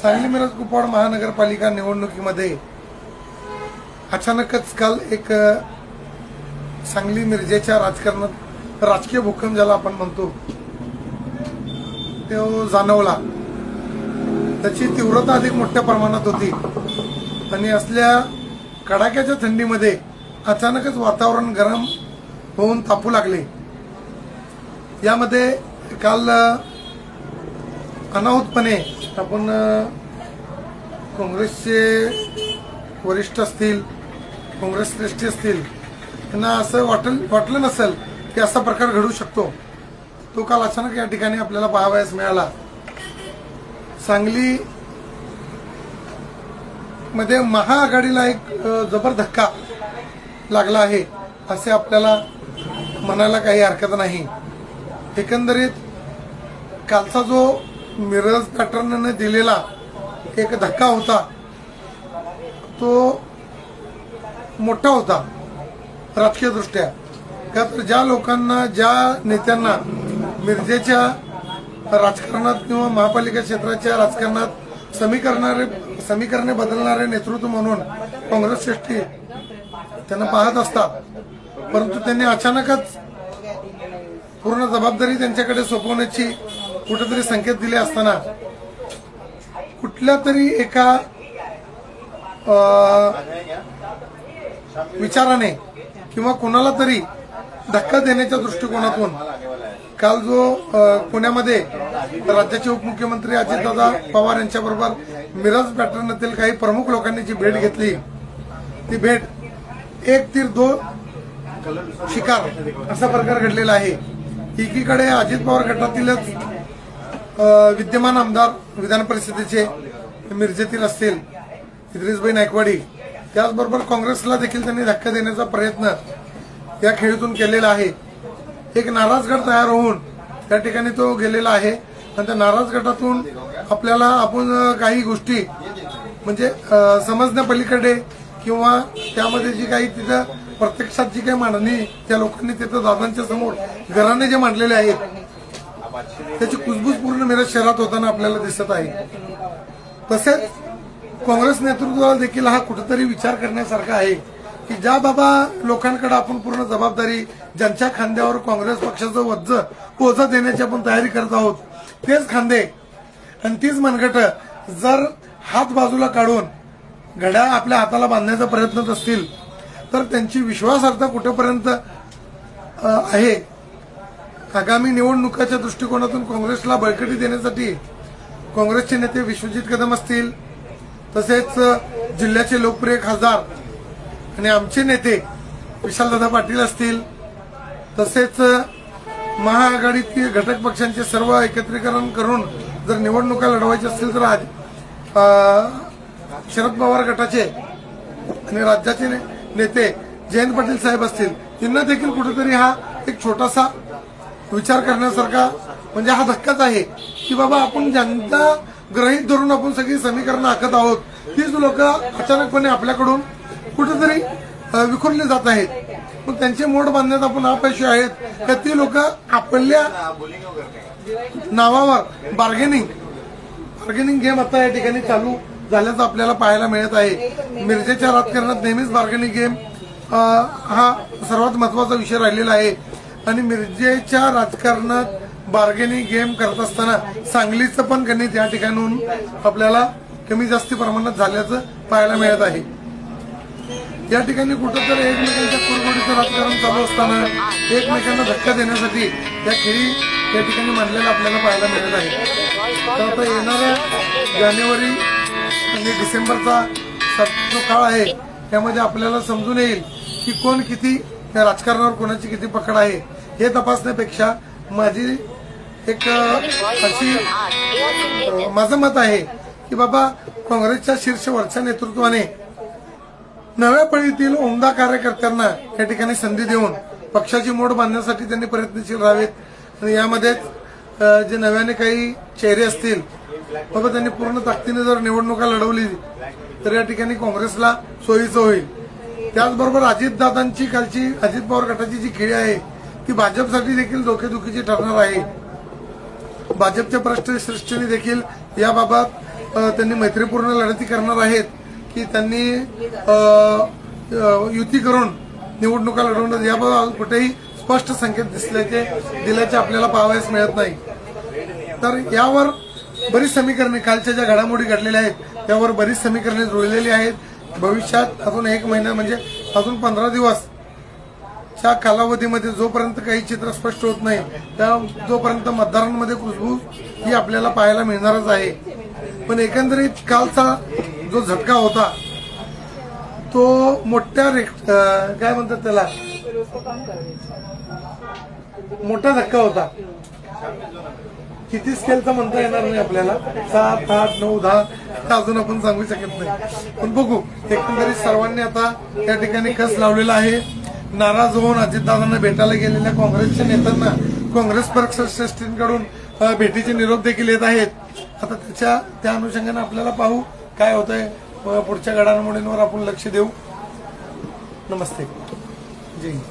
सांगली मिरज कुपवाड महानगरपालिका निवडणुकीमध्ये अचानकच काल एक सांगली मिरजेच्या राजकारणात राजकीय भूकंप ज्याला आपण म्हणतो तो जाणवला। त्याची तीव्रता अधिक मोठ्या प्रमाणात होती आणि असल्या कडाक्याच्या थंडीमध्ये अचानकच वातावरण गरम होऊन तापू लागले। यामध्ये काल अनाहूतपणे आपण काँग्रेसचे वरिष्ठ असतील, काँग्रेस श्रेष्ठी असतील, त्यांना असं वाटलं नसेल की असा प्रकार घडू शकतो। तो काल अचानक या ठिकाणी आपल्याला पाहावयास मिळाला। सांगली मध्ये महाआघाडीला एक जबर धक्का लागला आहे असे आपल्याला म्हणायला काही हरकत नाही। एकंदरीत कालचा जो मिरज पॅटर्नने दिलेला एक धक्का होता तो मोठा होता राजकीय दृष्ट्या। का तर ज्या लोकांना, ज्या नेत्यांना मिरजेच्या राजकारणात किंवा महापालिका क्षेत्राच्या राजकारणात समीकरणे बदलणारे नेतृत्व म्हणून काँग्रेस श्रेष्ठी त्यांना पाहत असतात, परंतु त्यांनी अचानकच पूर्ण जबाबदारी त्यांच्याकडे सोपवण्याची कुठेतरी संकेत दिले असताना कुठल्या तरी एका विचाराने किंवा कोणाला तरी धक्का देण्याच्या दृष्टिकोनातून काल जो पुण्यामध्ये राज्याचे उपमुख्यमंत्री अजितदादा पवार यांच्याबरोबर मिरज पॅटर्नतील काही प्रमुख लोकांनी जी भेट घेतली, ती भेट एक तीर दो शिकार असा प्रकार घडलेला आहे। एकीकडे अजित पवार गटातीलच विद्यमान आमदार विधान परिषदेचे मिरजेतील असतील इद्रिसभाई नायकवाडी, त्याचबरोबर काँग्रेसला देखील त्यांनी धक्का देण्याचा प्रयत्न या खेळीतून केलेला आहे। एक नाराज गट तयार होऊन त्या ठिकाणी तो गेलेला आहे आणि त्या नाराज गटातून आपल्याला आपण काही गोष्टी म्हणजे समजण्यापलीकडे किंवा त्यामध्ये जी काही तिथं प्रत्यक्षात जी काही मांडणी त्या लोकांनी तिथं दादांच्या समोर घराने जे मांडलेले आहेत त्याची कुजबूज पूर्ण मिरज शहरात होताना आपल्याला दिसत आहे। तसेच काँग्रेस नेतृत्वाला देखील हा कुठेतरी विचार करण्यासारखा आहे की ज्या बाबा लोकांकडे आपण पूर्ण जबाबदारी, ज्यांच्या खांद्यावर काँग्रेस पक्षाचं ओझं देण्याची आपण तयारी करत आहोत, तेच खांदे आणि तीच मनगट जर हात बाजूला काढून घड्याळ आपल्या हाताला बांधण्याचा प्रयत्न असतील तर त्यांची विश्वासार्हता कुठेपर्यंत आहे। आगामी निवडणुकाच्या दृष्टिकोनातून काँग्रेसला बळकटी देण्यासाठी काँग्रेसचे नेते विश्वजित कदम असतील, तसेच जिल्ह्याचे लोकप्रिय खासदार आणि आमचे नेते विशालदादा पाटील असतील, तसेच महाआघाडीतील घटक पक्षांचे सर्व एकत्रीकरण करून जर निवडणुका लढवायच्या असतील तर शरद पवार गटाचे आणि राज्याचे नेते जयंत पाटील साहेब असतील, त्यांना देखील कुठेतरी हा एक छोटासा विचार करण्यासारखा म्हणजे हा धक्काच आहे की बाबा आपण ज्यांचा गृहीत धरून आपण सगळी समीकरणं आखत आहोत तीच लोक अचानकपणे आपल्याकडून कुठेतरी विखुरली जात आहेत। पण त्यांचे मोड बांधण्यात आपण अपयशी आहेत का ती लोक आपल्या नावावर बार्गेनिंग गेम आता या ठिकाणी चालू झाल्याचं आपल्याला पाहायला मिळत आहे। मिरजेच्या राजकारणात नेहमीच बार्गेनिंग गेम हा सर्वात महत्वाचा विषय राहिलेला आहे आणि मिरजेच्या राजकारणात बार्गेनिंग गेम करत असताना सांगलीचं पण गणित या ठिकाणून आपल्याला कमी जास्ती प्रमाणात झाल्याचं पाहायला मिळत आहे। या ठिकाणी कुठंतरी एकमेकांच्या कुरघोडीचं राजकारण चालू असताना एकमेकांना धक्का देण्यासाठी या खेळी या ठिकाणी मांडलेला आपल्याला पाहायला मिळत आहे। तर आता येणाऱ्या जानेवारी आणि डिसेंबरचा जो काळ आहे त्यामध्ये आपल्याला समजून येईल की कोण किती या राजकारणावर कोणाची किती पकड आहे हे तपासण्यापेक्षा माझी एक अशी माझं मत आहे की बाबा काँग्रेसच्या शीर्षवरच्या नेतृत्वाने नव्या पिढीतील उमदा कार्यकर्त्यांना या ठिकाणी संधी देऊन पक्षाची मोड बांधण्यासाठी त्यांनी प्रयत्नशील राहावेत आणि यामध्ये जे नव्याने काही चेहरे असतील बाबा त्यांनी पूर्ण ताकदीने जर निवडणुका लढवली तर या ठिकाणी काँग्रेसला सोयीचं होईल। त्याचबरोबर अजितदादांची कालची अजित पवार गटाची जी खेळी आहे ती भाजपसाठी देखील डोकेदुखीची ठरणार आहे। भाजपच्या श्रेष्ठींनी देखील याबाबत त्यांनी मैत्रीपूर्ण लढती करणार आहेत की त्यांनी युती करून निवडणुका लढवणार याबाबत कुठेही स्पष्ट संकेत दिल्याचे आपल्याला पाहावयास मिळत नाही. तर यावर बरीच समीकरणे कालच्या ज्या घडामोडी घडलेल्या आहेत त्यावर बरीच समीकरणे जुळलेली आहेत. भविष्यात अजून 1 महिना म्हणजे अजून 15 दिवसच्या कालावधीमध्ये जोपर्यंत काही चित्र स्पष्ट होत नाही त्या जोपर्यंत मतदारांमध्ये कुजबूज ही आपल्याला पाहायला मिळणारच आहे. पण एकंदरीत कालचा जो झटका होता तो मोठ्या काय म्हणतात त्याला मोठा धक्का होता. किती स्केलचा म्हणता येणार नाही आपल्याला, 7, 8, 9, 10 अजून आपण सांगू शकत नाही. पण बघू, एकंदरीत सर्वांनी आता या ठिकाणी कस लावलेला आहे. नाराज होऊन अजितदादांना भेटायला गेलेल्या काँग्रेसच्या नेत्यांना काँग्रेस पक्षश्रेष्ठींकडून भेटीचे निरोप देखील येत आहेत. आता त्या अनुषंगाने आपल्याला पाहू काय होतंय. पुढच्या घडामोडींवर आपण लक्ष देऊ. नमस्ते. जय हिंद.